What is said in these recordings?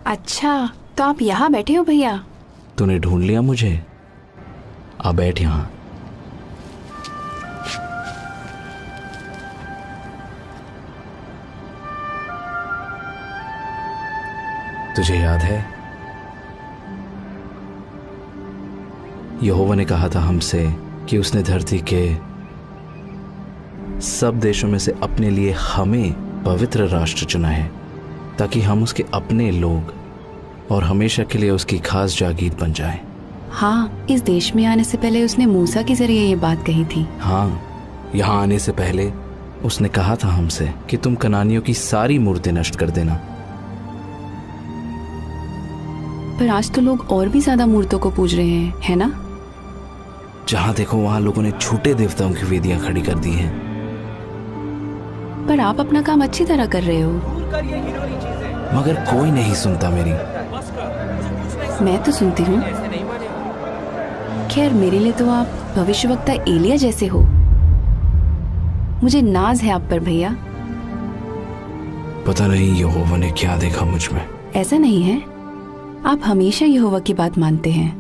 अच्छा, तो आप यहाँ बैठे हो भैया? तूने ढूंढ लिया मुझे। आ बैठ यहाँ। तुझे याद है यहोवा ने कहा था हमसे कि उसने धरती के सब देशों में से अपने लिए हमें पवित्र राष्ट्र चुना है ताकि हम उसके अपने लोग और हमेशा के लिए उसकी खास जागीर बन जाएं। हाँ, इस देश में आने से पहले उसने मूसा के जरिए ये बात कही थी। हाँ, यहाँ आने से पहले उसने कहा था हमसे कि तुम कनानियों की सारी मूर्तें नष्ट कर देना। पर आज तो लोग और भी ज्यादा मूर्तों को पूज रहे हैं, है ना? जहां देखो वहां लोगों ने झूठे देवताओं की वेदियां खड़ी कर दी हैं। पर आप अपना काम अच्छी तरह कर रहे हो। मगर कोई नहीं सुनता मेरी। मैं तो सुनती हूँ। खैर, मेरे लिए तो आप भविष्यवक्ता एलिया जैसे हो। मुझे नाज है आप पर भैया। पता नहीं यहोवा ने क्या देखा मुझ में। ऐसा नहीं है, आप हमेशा यहोवा की बात मानते हैं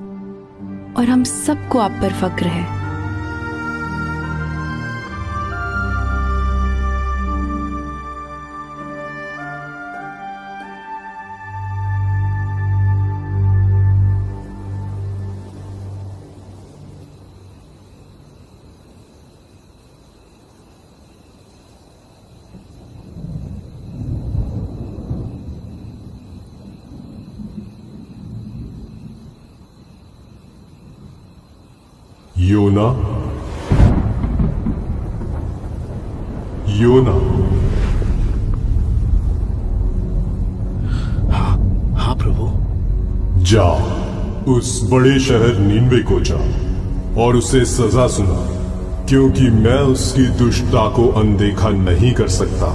और हम सबको आप पर फक्र है। योना, योना। हाँ प्रभु। जा, उस बड़े शहर नीनवे को जा और उसे सजा सुना, क्योंकि मैं उसकी दुष्टता को अनदेखा नहीं कर सकता।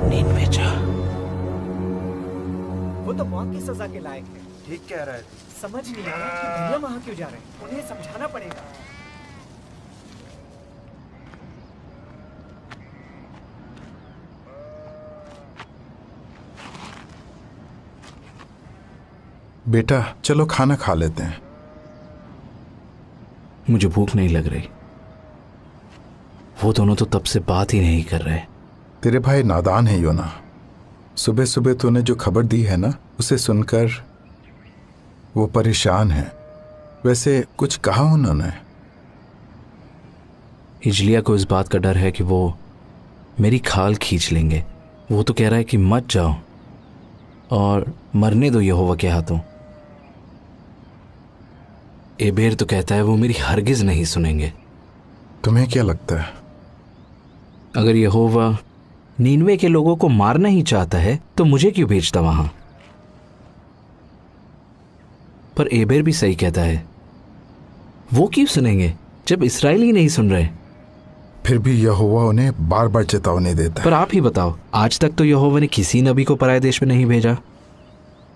नीनवे जा। वो तो मौत की सजा के लायक है। ठीक कह रहा है। समझ नहीं आ रहा कि भैया वहां क्यों जा रहे हैं। उन्हें समझाना पड़ेगा। बेटा चलो खाना खा लेते हैं। मुझे भूख नहीं लग रही। वो दोनों तो तब से बात ही नहीं कर रहे। तेरे भाई नादान है योना। सुबह सुबह तूने जो खबर दी है ना, उसे सुनकर वो परेशान है। वैसे कुछ कहा उन्होंने? हिजलिया को इस बात का डर है कि वो मेरी खाल खींच लेंगे। वो तो कह रहा है कि मत जाओ और मरने दो यहोवा के हाथों। एबेर तो कहता है वो मेरी हरगिज नहीं सुनेंगे। तुम्हें क्या लगता है? अगर यहोवा नीनवे के लोगों को मारना ही चाहता है तो मुझे क्यों भेजता वहां? पर एबेर भी सही कहता है। वो क्यों सुनेंगे जब इस्राएल ही नहीं सुन रहे? फिर भी यहोवा उन्हें बार बार चेतावनी देता है। पर आप ही बताओ, आज तक तो यहोवा ने किसी नबी को पराये देश में नहीं भेजा,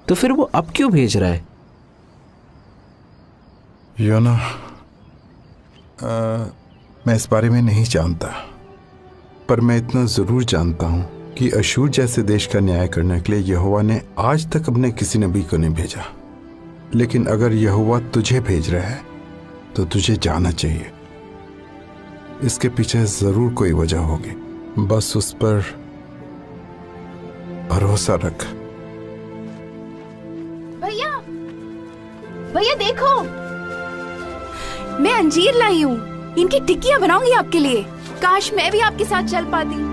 तो फिर वो अब क्यों भेज रहा है? योना, मैं इस बारे में नहीं जानता, पर मैं इतना जरूर जानता हूं कि अशूर जैसे देश का न्याय करने के लिए यहोवा ने आज तक अपने किसी नबी को नहीं भेजा। लेकिन अगर यहोवा तुझे भेज रहा है तो तुझे जाना चाहिए। इसके पीछे जरूर कोई वजह होगी, बस उस पर भरोसा रख। भैया, भैया देखो, मैं अंजीर लाई हूँ। इनकी टिक्कियाँ बनाऊंगी आपके लिए। काश मैं भी आपके साथ चल पाती।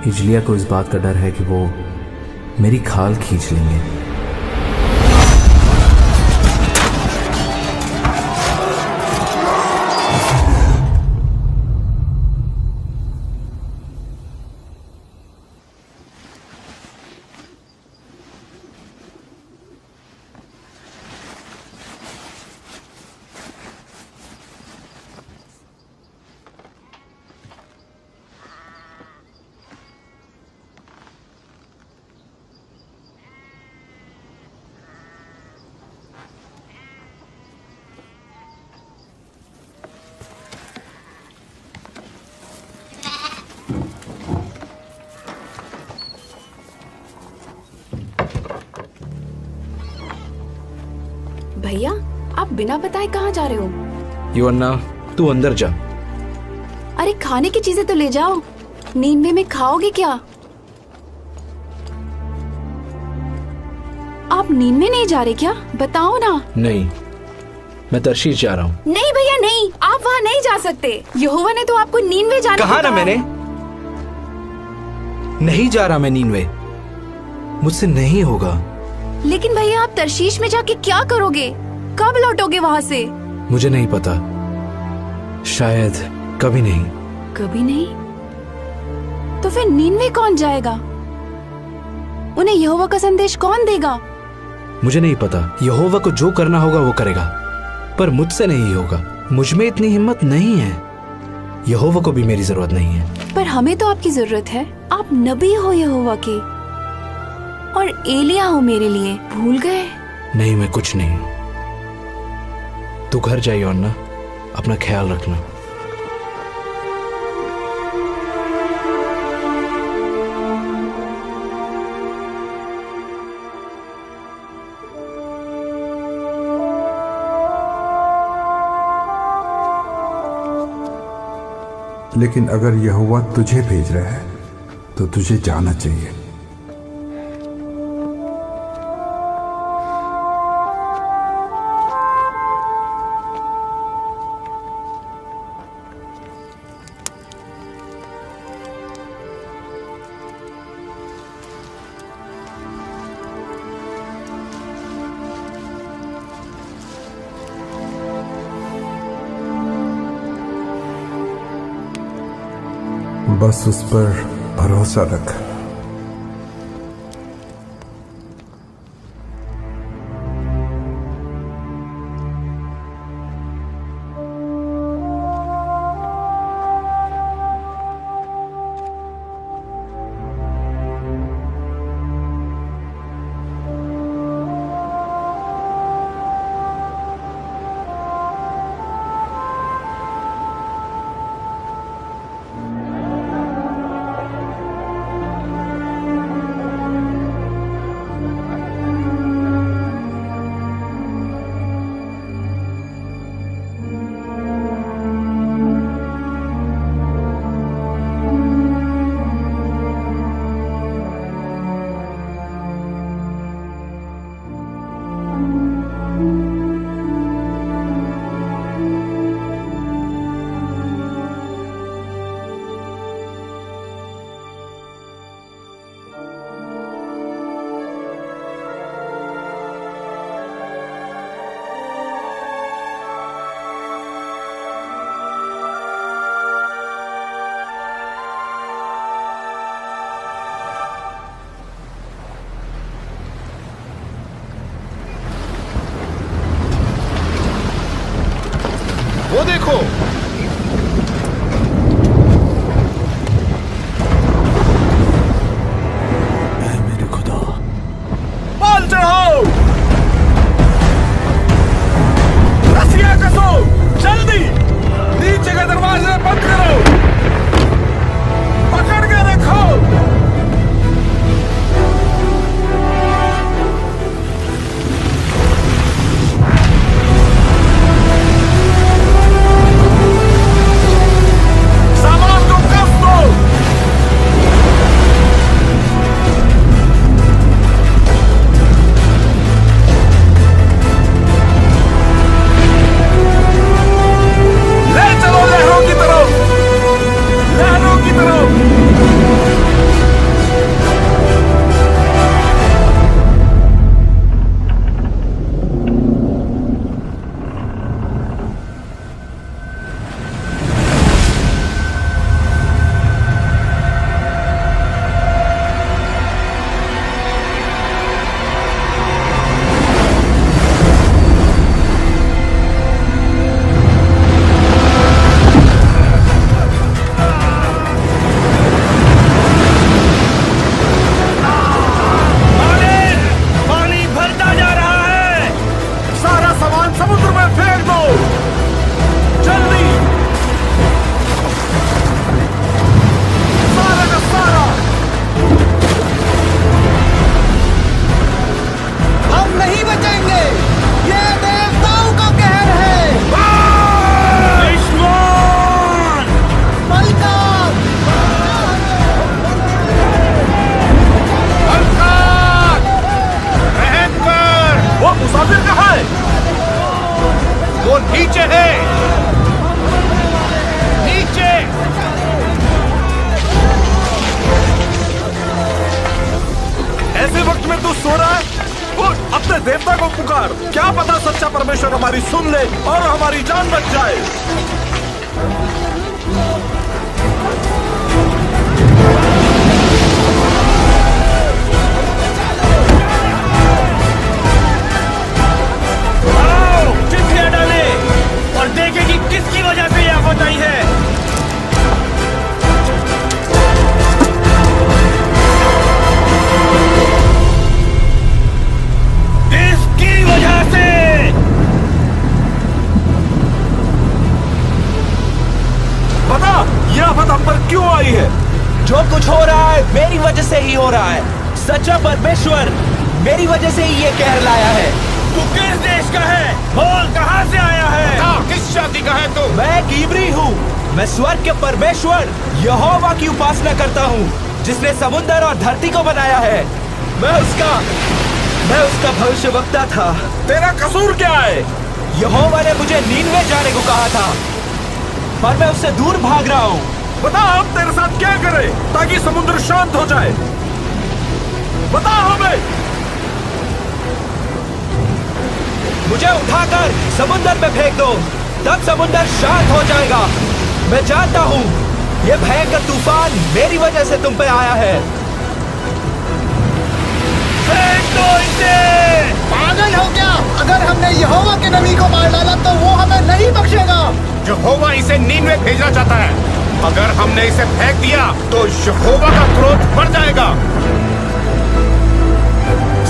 हिजलिया को इस बात का डर है कि वो मेरी खाल खींच लेंगे। भैया आप बिना बताए कहाँ जा रहे हो? योअन्ना, तू अंदर जा। अरे खाने की चीजें तो ले जाओ। नींवे में खाओगे क्या? आप नींवे नहीं जा रहे क्या? बताओ ना। नहीं, मैं तर्शीश जा रहा हूँ। नहीं भैया नहीं, आप वहाँ नहीं जा सकते। यहोवा ने तो आपको नीनवे जाने कहा को ना कहा मैंने, है। नहीं जा रहा मैं नीनवे, मुझसे नहीं होगा। लेकिन भैया आप तर्शीश में जाके क्या करोगे? कब लौटोगे वहाँ से? मुझे नहीं पता, शायद कभी नहीं। कभी नहीं? तो फिर नीनवे कौन जाएगा? उन्हें यहोवा का संदेश कौन देगा? मुझे नहीं पता। यहोवा को जो करना होगा वो करेगा, पर मुझसे नहीं होगा। मुझ में इतनी हिम्मत नहीं है। यहोवा को भी मेरी जरूरत नहीं है। पर हमें तो आपकी जरूरत है। आप नबी हो यहोवा के, और एलिया हो मेरे लिए। भूल गए? नहीं, मैं कुछ नहीं। तू घर जाइए अन्ना, अपना ख्याल रखना। लेकिन अगर यहोवा तुझे भेज रहा है तो तुझे जाना चाहिए। बस उस पर भरोसा रख। वो देखो, ऐ मेरे खुदा, पाल चढ़ाओ, रस्सियां कसो, जल्दी नीचे के दरवाजे बंद करो, पकड़ के रखो। नीचे है, नीचे। ऐसे वक्त में तू सो रहा है? उठ, अपने देवता को पुकार। क्या पता सच्चा परमेश्वर हमारी सुन ले और हमारी जान बच जाए। आओ, चिट्ठियां डाले और देखें कि किसकी वजह से यह आफत आई है। इसकी वजह से। बता, यह आफत हम पर क्यों आई है? जो कुछ हो रहा है मेरी वजह से ही हो रहा है। सच्चा परमेश्वर मेरी वजह से ही ये कहर लाया है। तू किस देश का है? बोल, कहां से आया है? किस जाति का है तू? मैं एक इब्री हूँ। मैं स्वर्ग के परमेश्वर यहोवा की उपासना करता हूँ, जिसने समुद्र और धरती को बनाया है। मैं उसका भविष्यवक्ता था। तेरा कसूर क्या है? यहोवा ने मुझे नीनवे जाने को कहा था, पर मैं उससे दूर भाग रहा हूँ। बता, हम तेरे साथ क्या करें ताकि समुद्र शांत हो जाए? बता हमें। मुझे उठाकर समुद्र में फेंक दो, तब समुद्र शांत हो जाएगा। मैं जानता हूँ ये भयंकर तूफान मेरी वजह से तुम पे आया है। फेंक दो इसे। पागल हो क्या? अगर हमने यहोवा के नबी को मार डाला तो वो हमें नहीं बख्शेगा। यहोवा इसे नीनवे भेजना चाहता है। अगर हमने इसे फेंक दिया तो यहोवा का क्रोध बढ़ जाएगा।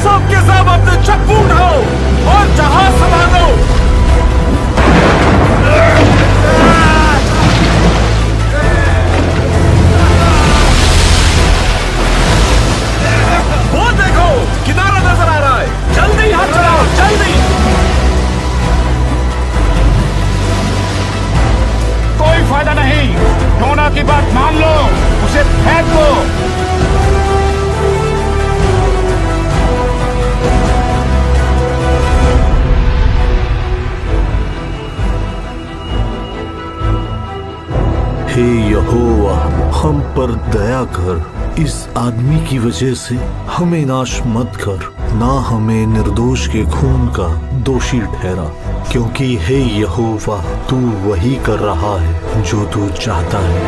सबके सब अपने चप्पू उठाओ और जहाज संभालो। वो देखो, किनारा नजर आ रहा है। जल्दी हाथ चलाओ, जल्दी। कोई फायदा नहीं। योना की बात मान लो, उसे फेंक दो। हे यहोवा, हम पर दया कर। इस आदमी की वजह से हमें नाश मत कर, ना हमें निर्दोष के खून का दोषी ठहरा, क्योंकि हे यहोवा, तू वही कर रहा है जो तू चाहता है।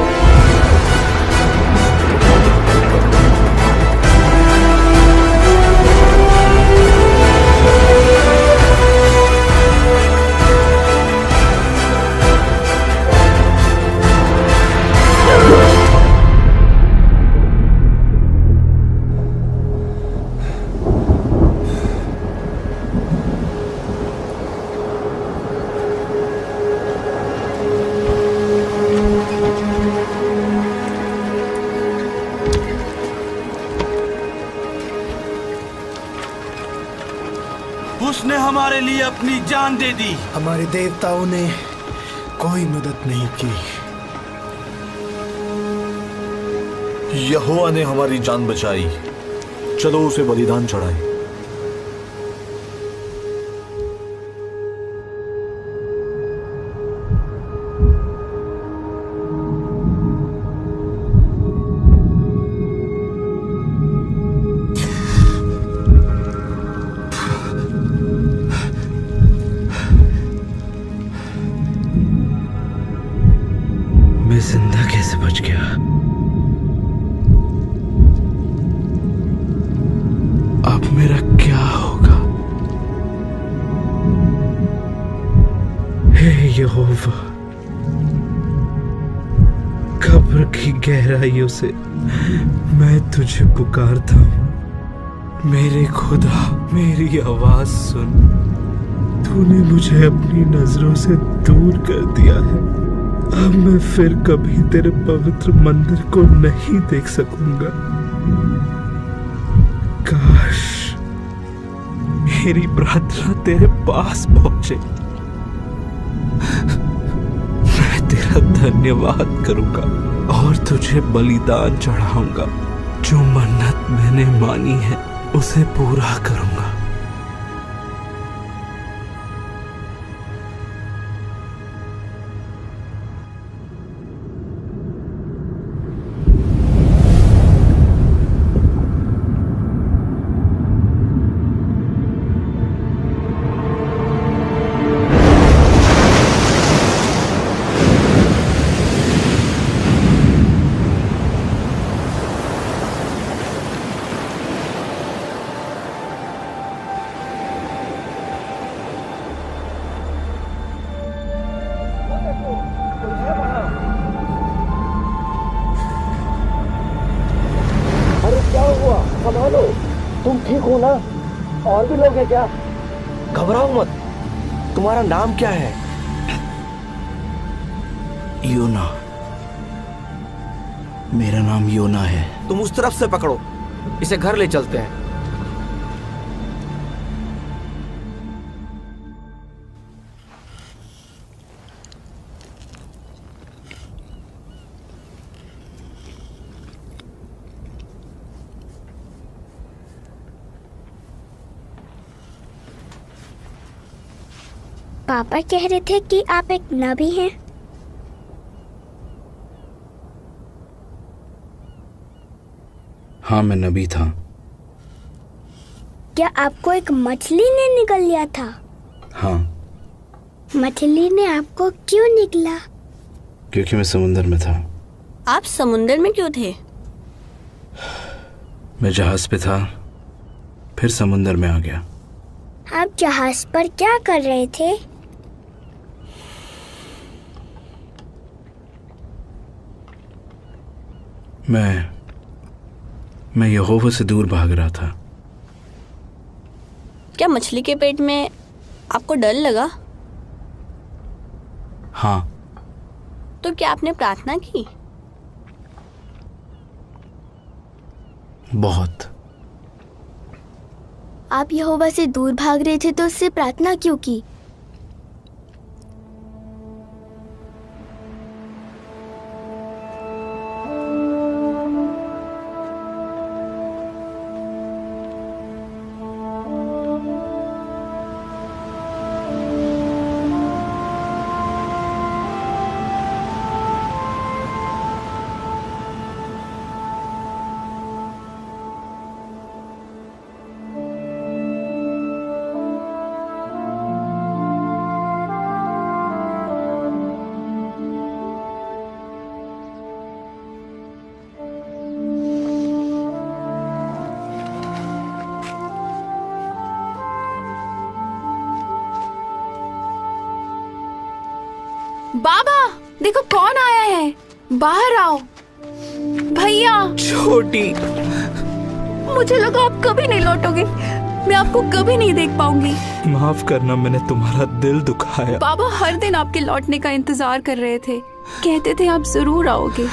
उसने हमारे लिए अपनी जान दे दी। हमारे देवताओं ने कोई मदद नहीं की। यहोवा ने हमारी जान बचाई। चलो उसे बलिदान चढ़ाएं। जिंदा कैसे बच गया? अब मेरा क्या होगा? हे यहोवा, कब्र की गहराइयों से मैं तुझे पुकारता हूँ। मेरे खुदा, मेरी आवाज सुन। तूने मुझे अपनी नजरों से दूर कर दिया है। अब मैं फिर कभी तेरे पवित्र मंदिर को नहीं देख सकूंगा। काश मेरी प्रार्थना तेरे पास पहुंचे। मैं तेरा धन्यवाद करूंगा और तुझे बलिदान चढ़ाऊंगा। जो मन्नत मैंने मानी है उसे पूरा करूंगा। ठीक हूँ ना? और भी लोग हैं क्या? घबराओ मत। तुम्हारा नाम क्या है? योना। मेरा नाम योना है। तुम उस तरफ से पकड़ो, इसे घर ले चलते हैं। पापा कह रहे थे कि आप एक नबी हैं। हाँ, मैं नबी था। क्या आपको एक मछली ने निगल लिया था? हाँ। मछली ने आपको क्यों निगला? क्योंकि मैं समुंदर में था। आप समुंदर में क्यों थे? मैं जहाज पे था, फिर समुंदर में आ गया। आप जहाज पर क्या कर रहे थे? मैं यहोवा से दूर भाग रहा था। क्या मछली के पेट में आपको डर लगा? हाँ। तो क्या आपने प्रार्थना की? बहुत। आप यहोवा से दूर भाग रहे थे तो उससे प्रार्थना क्यों की? बाबा, देखो कौन आया है। बाहर आओ। भैया। छोटी। मुझे लगा आप कभी नहीं लौटोगे। मैं आपको कभी नहीं देख पाऊंगी। माफ करना, मैंने तुम्हारा दिल दुखाया। बाबा हर दिन आपके लौटने का इंतजार कर रहे थे। कहते थे आप जरूर आओगे।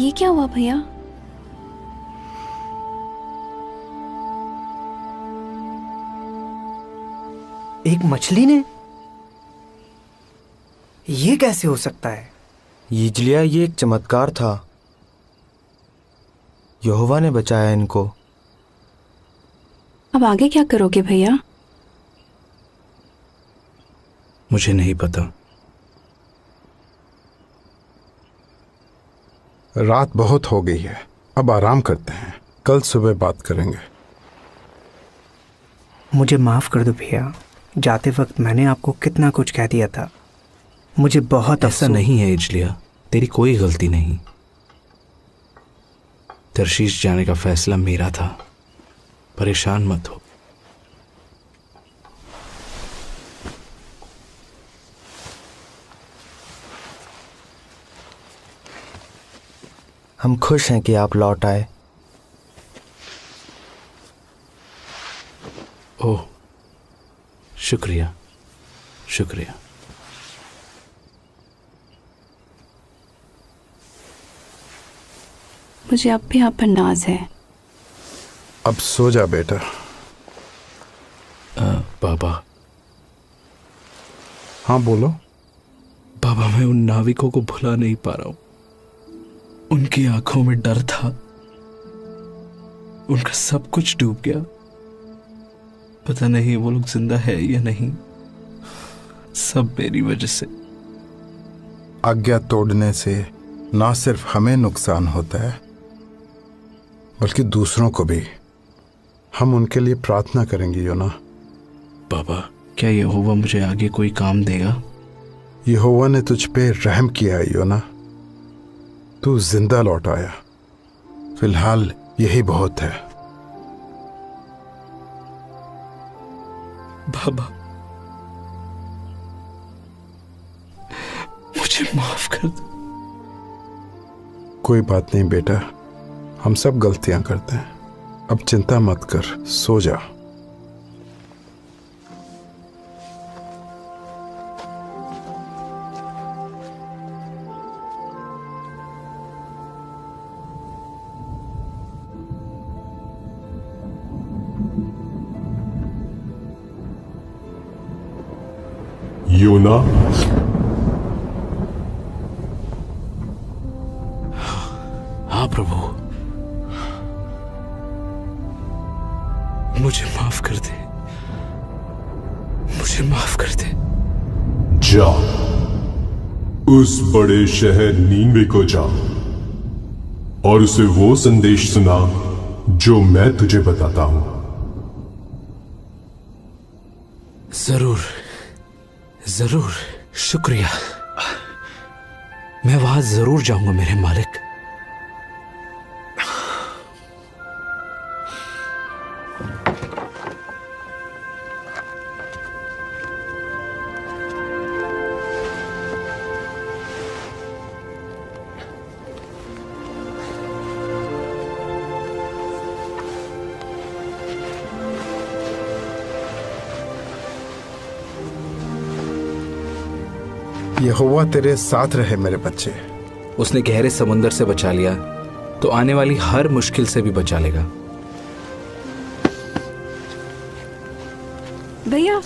ये क्या हुआ भैया? एक मछली ने? ये कैसे हो सकता है? यिजलिया, ये एक चमत्कार था। यहोवा ने बचाया इनको। अब आगे क्या करोगे भैया? मुझे नहीं पता। रात बहुत हो गई है, अब आराम करते हैं, कल सुबह बात करेंगे। मुझे माफ कर दो भैया, जाते वक्त मैंने आपको कितना कुछ कह दिया था। मुझे बहुत ऐसा नहीं है यिजलिया, तेरी कोई गलती नहीं। तर्शीश जाने का फैसला मेरा था। परेशान मत हो। हम खुश हैं कि आप लौट आए। ओह, शुक्रिया शुक्रिया। मुझे अब भी आप पर नाज है। अब सो जा बेटा। बाबा। हाँ बोलो। बाबा, मैं उन नाविकों को भुला नहीं पा रहा हूं। उनकी आंखों में डर था। उनका सब कुछ डूब गया। पता नहीं वो लोग जिंदा है या नहीं। सब मेरी वजह से। आज्ञा तोड़ने से ना सिर्फ हमें नुकसान होता है बल्कि दूसरों को भी। हम उनके लिए प्रार्थना करेंगे योना। बाबा, क्या यहोवा मुझे आगे कोई काम देगा? यहोवा ने तुझ पे रहम किया है योना। तू जिंदा लौट आया। फिलहाल यही बहुत है। बाबा, मुझे माफ कर दो। कोई बात नहीं बेटा, हम सब गलतियां करते हैं। अब चिंता मत कर, सो जा। योना, हाँ प्रभु, मुझे माफ कर दे, मुझे माफ कर दे। जा, उस बड़े शहर नीनवे को जा और उसे वो संदेश सुना जो मैं तुझे बताता हूं। जरूर जरूर, शुक्रिया। मैं वहां जरूर जाऊंगा मेरे मालिक। यहोवा तेरे साथ रहे मेरे बच्चे। उसने गहरे समुंदर से बचा लिया तो आने वाली हर मुश्किल से भी बचा लेगा। भैया,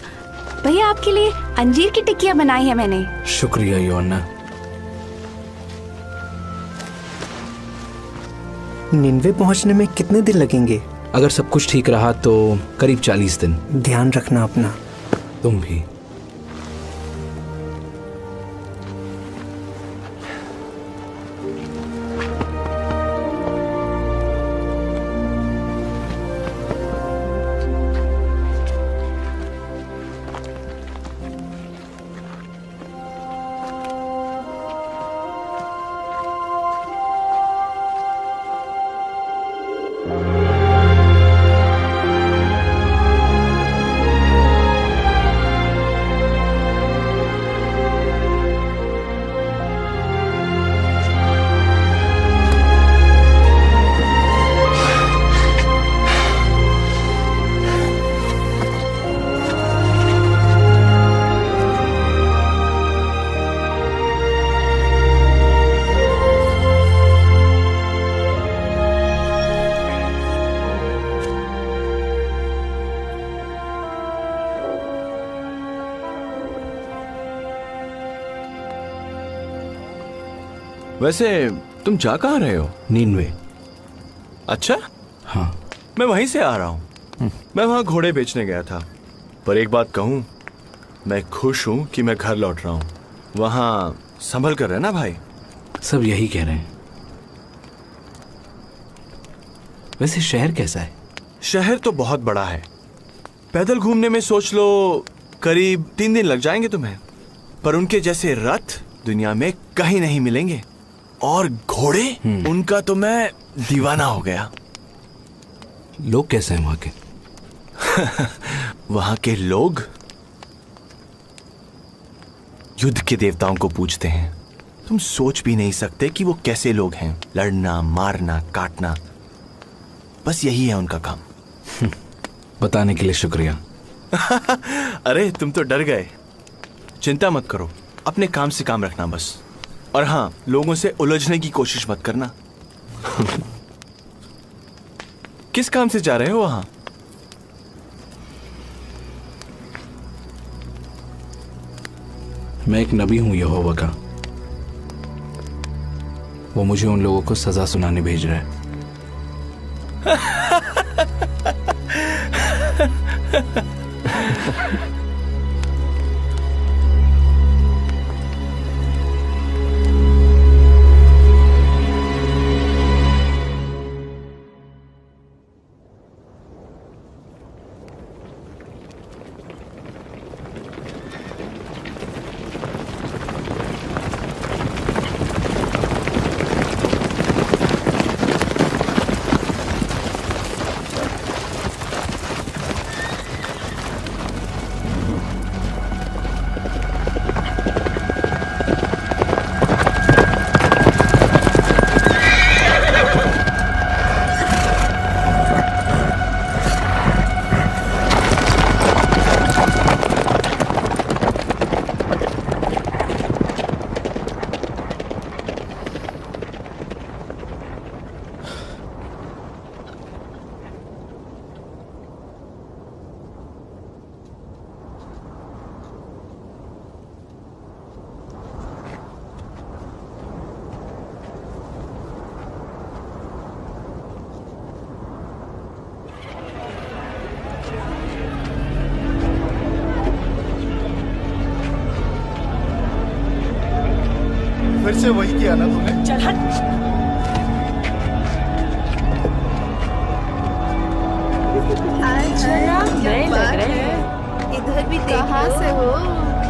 भैया आपके लिए अंजीर की टिक्कियां बनाई है मैंने। शुक्रिया योना। निन्वे पहुंचने में कितने दिन लगेंगे? अगर सब कुछ ठीक रहा तो करीब 40 दिन। ध्यान रखना अपना। तुम भी। वैसे तुम जा कहाँ रहे हो? नीनवे। अच्छा, हाँ। मैं वहीं से आ रहा हूँ। मैं वहाँ घोड़े बेचने गया था, पर एक बात कहूँ, मैं खुश हूँ कि मैं घर लौट रहा हूँ। वहाँ संभल कर रहना भाई। सब यही कह रहे हैं। वैसे शहर कैसा है? शहर तो बहुत बड़ा है। पैदल घूमने में सोच लो करीब 3 दिन लग जाएंगे तुम्हें, पर उनके जैसे रथ दुनिया में कहीं नहीं मिलेंगे। और घोड़े, उनका तो मैं दीवाना हो गया। लोग कैसे हैं वहां के? वहां के लोग युद्ध के देवताओं को पूजते हैं। तुम सोच भी नहीं सकते कि वो कैसे लोग हैं। लड़ना, मारना, काटना, बस यही है उनका काम। बताने के लिए शुक्रिया। अरे तुम तो डर गए। चिंता मत करो, अपने काम से काम रखना बस। और हाँ, लोगों से उलझने की कोशिश मत करना। किस काम से जा रहे हो वहां? मैं एक नबी हूं यहोवा का। वो मुझे उन लोगों को सजा सुनाने भेज रहा है। से वही किया ना तूने? चल हट। नए लग रहे हैं। इधर भी कहाँ से हो?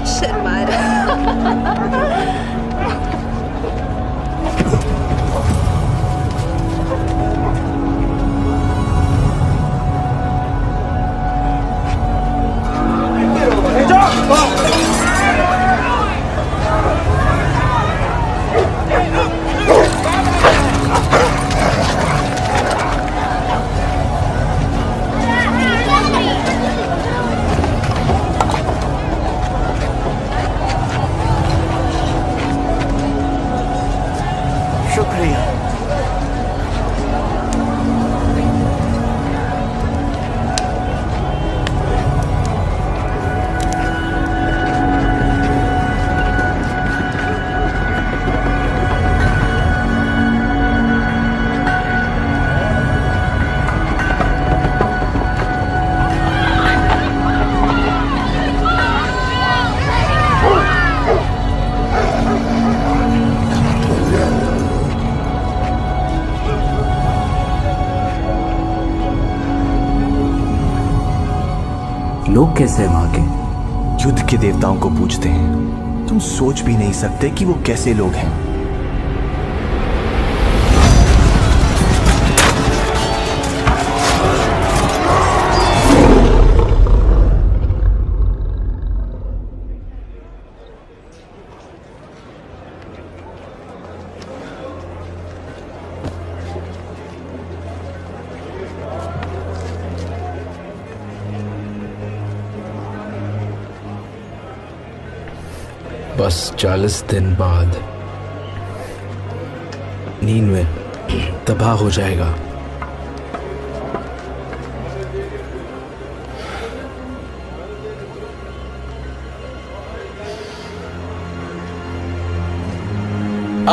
शर्मा रहा। लोग कैसे हैं वहां के? युद्ध के देवताओं को पूजते हैं। तुम सोच भी नहीं सकते कि वो कैसे लोग हैं। बस 40 दिन बाद नीनवे तबाह हो जाएगा।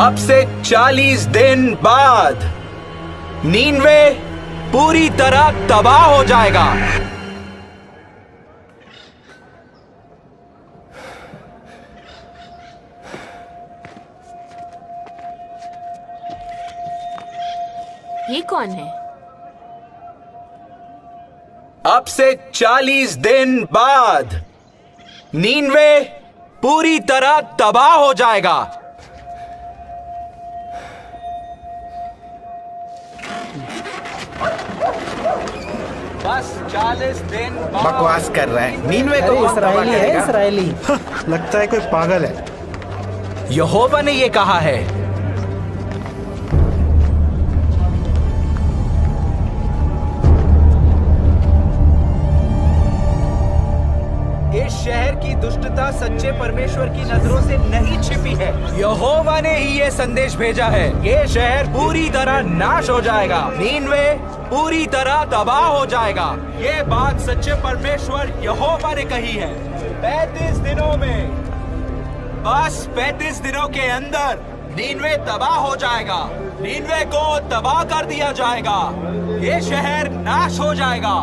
अब से 40 दिन बाद नीनवे पूरी तरह तबाह हो जाएगा। ये कौन है? अब से 40 दिन बाद नीनवे पूरी तरह तबाह हो जाएगा। बस 40 दिन बाद। बकवास कर रहा है। नीनवे को कौन तबाह करेगा? इस्राएली लगता है कोई पागल है। यहोवा ने ये कहा है। इस शहर की दुष्टता सच्चे परमेश्वर की नजरों से नहीं छिपी है। यहोवा ने ही ये संदेश भेजा है। ये शहर पूरी तरह नाश हो जाएगा। नीनवे पूरी तरह तबाह हो जाएगा। ये बात सच्चे परमेश्वर यहोवा ने कही है। 35 दिनों में, बस 35 दिनों के अंदर नीनवे तबाह हो जाएगा। नीनवे को तबाह कर दिया जाएगा। ये शहर नाश हो जाएगा।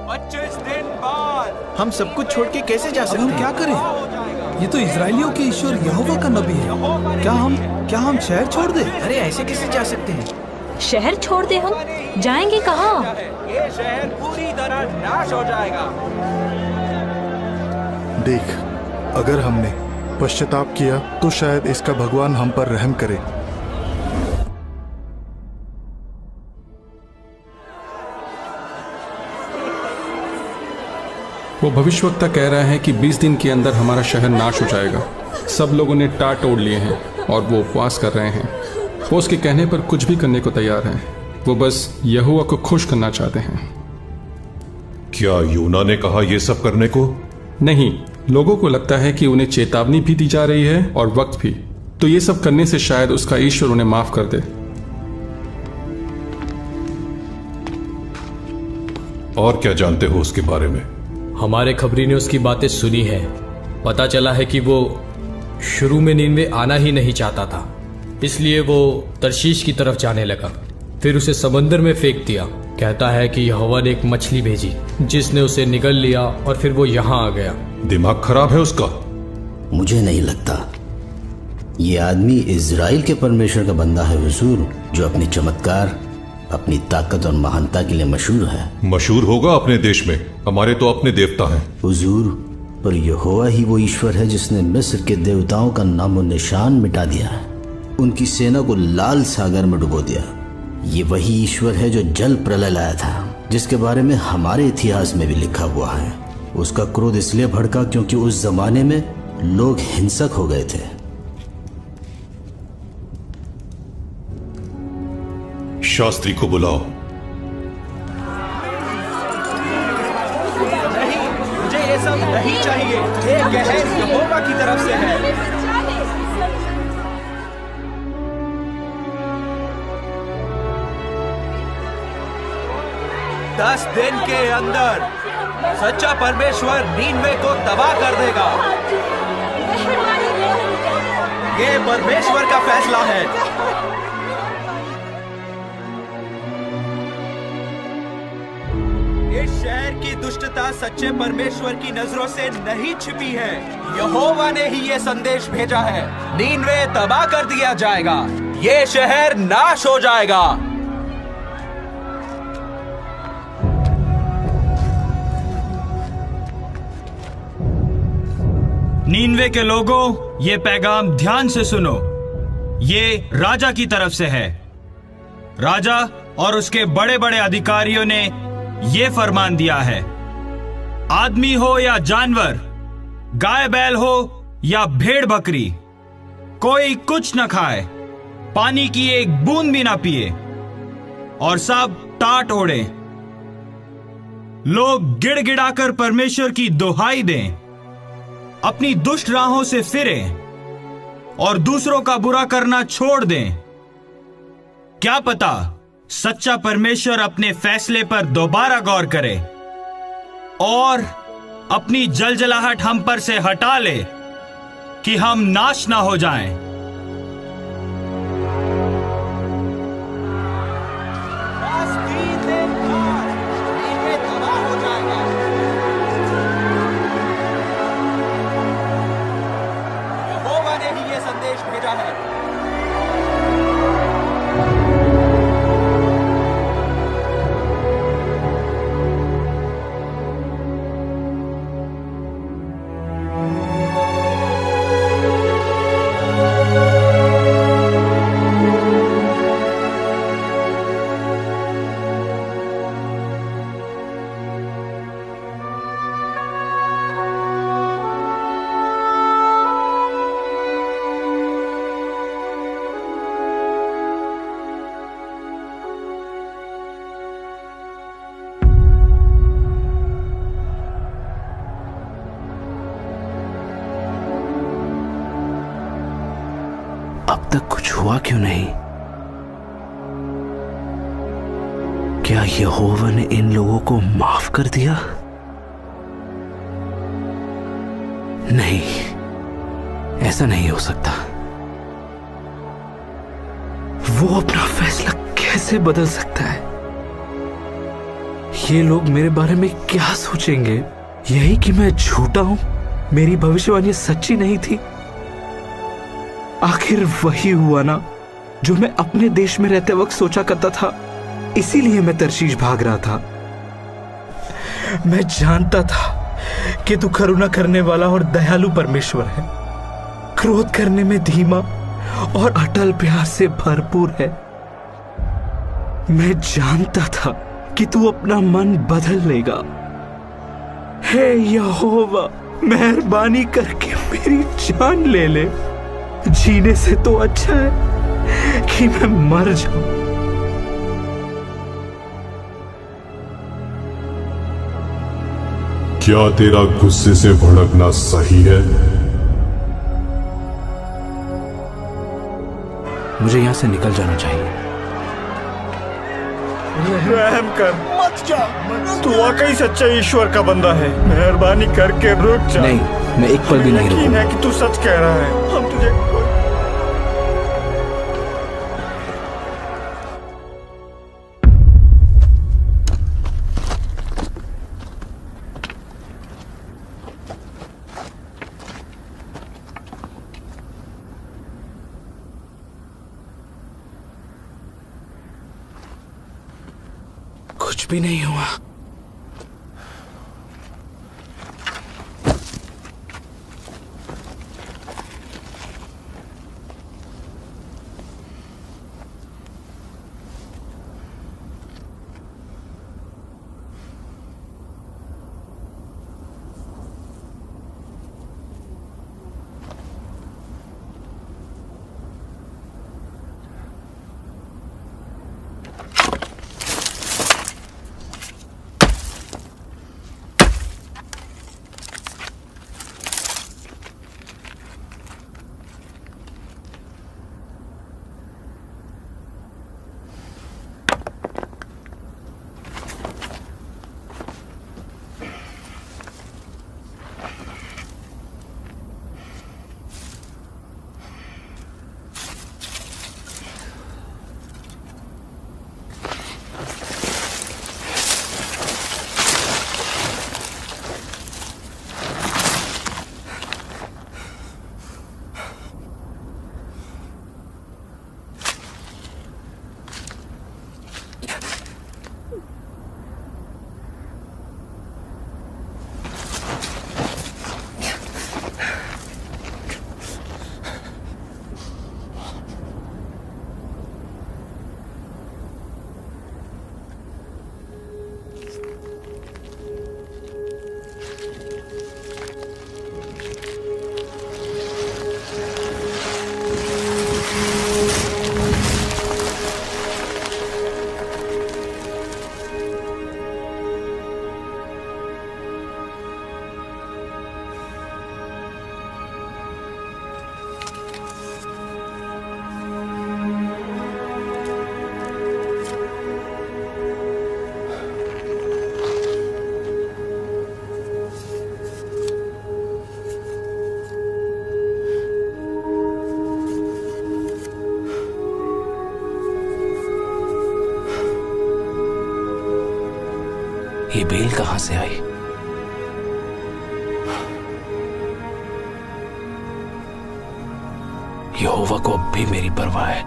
25 दिन बाद हम सब कुछ छोड़ के कैसे जा सकते हैं? हम क्या करें? ये तो इजरायलियों के ईश्वर यहोवा का नबी है। क्या हम शहर छोड़ दें? अरे ऐसे कैसे जा सकते हैं? शहर छोड़ दे? हम जाएंगे कहाँ? ये शहर पूरी तरह नाश हो जाएगा। देख, अगर हमने पश्चाताप किया तो शायद इसका भगवान हम पर रहम करे। वो भविष्यवक्ता कह रहा है कि 20 दिन के अंदर हमारा शहर नाश हो जाएगा। सब लोगों ने टाट तोड़ लिए हैं और वो उपवास कर रहे हैं। वो उसके कहने पर कुछ भी करने को तैयार हैं। वो बस यहोवा को खुश करना चाहते हैं। क्या यूना ने कहा ये सब करने को? नहीं, लोगों को लगता है कि उन्हें चेतावनी भी दी जा रही है और वक्त भी। तो ये सब करने से शायद उसका ईश्वर उन्हें माफ कर दे। और क्या जानते हो उसके बारे में? हमारे खबरी ने उसकी बातें सुनी है। पता चला है कि वो शुरू में नीनवे आना ही नहीं चाहता था, इसलिए वो तरशीश की तरफ जाने लगा। फिर उसे समंदर में फेंक दिया। कहता है कि यहोवा ने एक मछली भेजी जिसने उसे निगल लिया और फिर वो यहाँ आ गया। दिमाग खराब है उसका। मुझे नहीं लगता ये आदमी इज़राइल के परमेश्वर का बंदा है हुजूर, जो अपने चमत्कार, अपनी ताकत और महानता के लिए मशहूर है। मशहूर होगा अपने देश में, हमारे तो अपने देवता हैं। हुजूर, पर यहोवा ही वो ईश्वर है जिसने मिस्र के देवताओं का नामो निशान मिटा दिया है, उनकी सेना को लाल सागर में डुबो दिया। ये वही ईश्वर है जो जल प्रलय लाया था, जिसके बारे में हमारे इतिहास में भी लिखा हुआ है। उसका क्रोध इसलिए भड़का क्योंकि उस जमाने में लोग हिंसक हो गए थे। शास्त्री को बुलाओ। नहीं, मुझे ये सब नहीं चाहिए। ये कहर यहोवा की तरफ से है। 10 दिन के अंदर सच्चा परमेश्वर नीनवे को तबाह कर देगा। ये परमेश्वर का फैसला है। इस शहर की दुष्टता सच्चे परमेश्वर की नजरों से नहीं छिपी है। यहोवा ने ही ये संदेश भेजा है। नीनवे तबाह कर दिया जाएगा, ये शहर नाश हो जाएगा। नीनवे के लोगों, ये पैगाम ध्यान से सुनो। ये राजा की तरफ से है। राजा और उसके बड़े बड़े अधिकारियों ने ये फरमान दिया है, आदमी हो या जानवर, गाय बैल हो या भेड़ बकरी, कोई कुछ न खाए, पानी की एक बूंद भी ना पिए और सब टाट ओढ़े। लोग गिड़गिड़ाकर परमेश्वर की दुहाई दें, अपनी दुष्ट राहों से फिरें और दूसरों का बुरा करना छोड़ दें। क्या पता सच्चा परमेश्वर अपने फैसले पर दोबारा गौर करे और अपनी जलजलाहट हम पर से हटा ले कि हम नाश ना हो जाएं। यहोवा ने ही ये संदेश भेजा है। अब तक कुछ हुआ क्यों नहीं? क्या यहोवा ने इन लोगों को माफ कर दिया? नहीं, ऐसा नहीं हो सकता। वो अपना फैसला कैसे बदल सकता है? ये लोग मेरे बारे में क्या सोचेंगे? यही कि मैं झूठा हूं, मेरी भविष्यवाणी सच्ची नहीं थी। आखिर वही हुआ ना जो मैं अपने देश में रहते वक्त सोचा करता था। इसीलिए मैं तर्शीश भाग रहा था। मैं जानता था कि तू करुणा करने वाला और दयालु परमेश्वर है, क्रोध करने में धीमा और अटल प्यार से भरपूर है। मैं जानता था कि तू अपना मन बदल लेगा। हे यहोवा, मेहरबानी करके मेरी जान ले ले। जीने से तो अच्छा है कि मैं मर जाऊं। क्या तेरा गुस्से से भड़कना सही है? मुझे यहां से निकल जाना चाहिए। रहम कर, मत जा। तू वाकई सच्चा ईश्वर का बंदा है। मेहरबानी करके रुक जा। नहीं, मैं एक पल भी नहीं रुकूंगा। यकीन है कि तू सच कह रहा है। हम तुझे भी नहीं हुआ। ये बेल कहां से आई? यहोवा को अब भी मेरी परवाह है।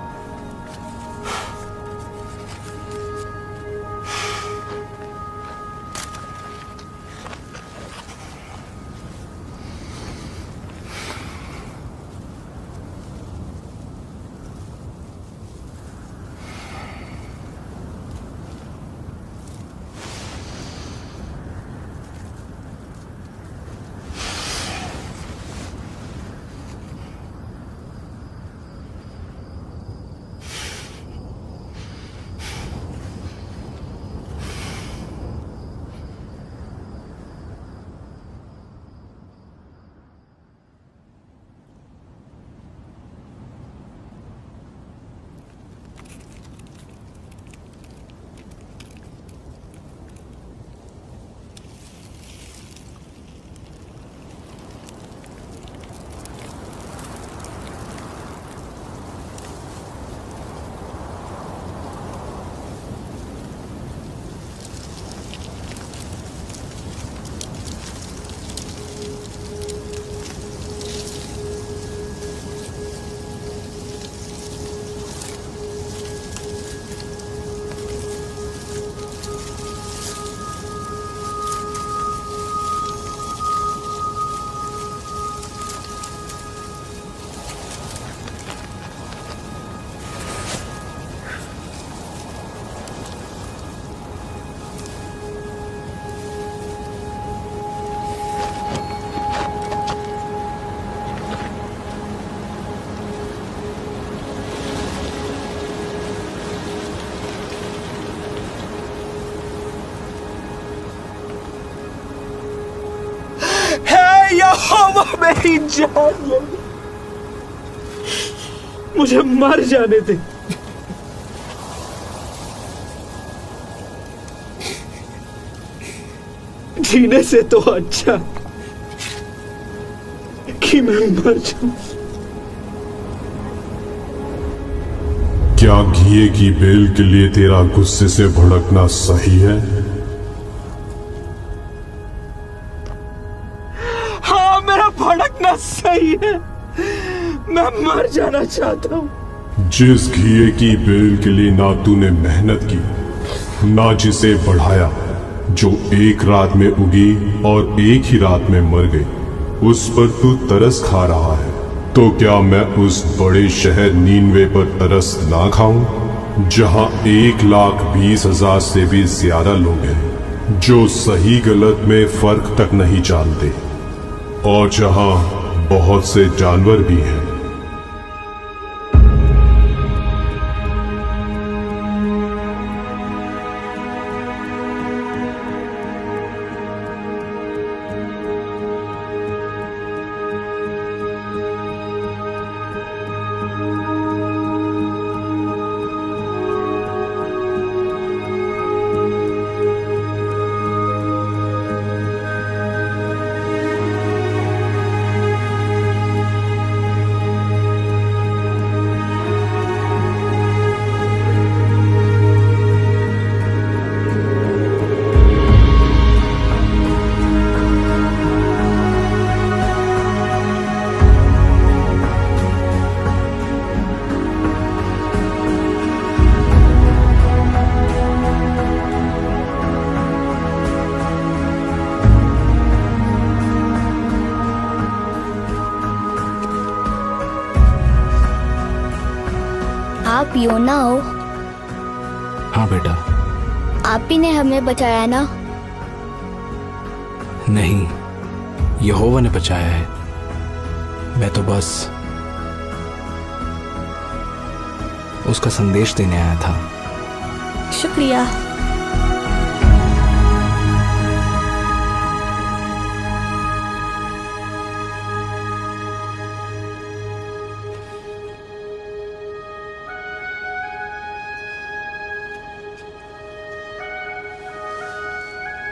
यहोवा मेरी जान ले, मुझे मर जाने दे। जीने से तो अच्छा कि मैं मर जाऊं। क्या घिए की बेल के लिए तेरा गुस्से से भड़कना सही है? हाँ, मेरा भड़कना सही है। मैं मर जाना चाहता हूं। जिस घिए की बेल के लिए ना तूने मेहनत की ना जिसे बढ़ाया जो एक रात में उगी और एक ही रात में मर गई, उस पर तू तरस खा रहा है। तो क्या मैं उस बड़े शहर नीनवे पर तरस ना खाऊं जहां 1,20,000 से भी ज्यादा लोग हैं जो सही गलत में फर्क तक नहीं जानते, और जहां बहुत से जानवर भी हैं। आप योना हो? हाँ बेटा। आप ही ने हमें बचाया ना? नहीं, यहोवा ने बचाया है। मैं तो बस उसका संदेश देने आया था। शुक्रिया।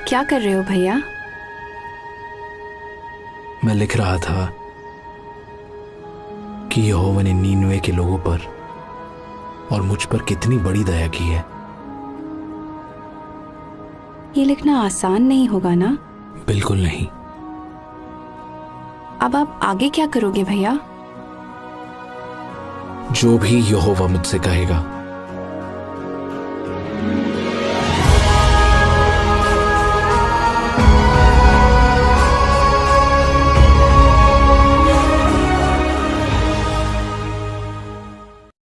क्या कर रहे हो भैया? मैं लिख रहा था कि यहोवा ने नीनवे के लोगों पर और मुझ पर कितनी बड़ी दया की है। ये लिखना आसान नहीं होगा ना? बिल्कुल नहीं। अब आप आगे क्या करोगे भैया? जो भी यहोवा मुझसे कहेगा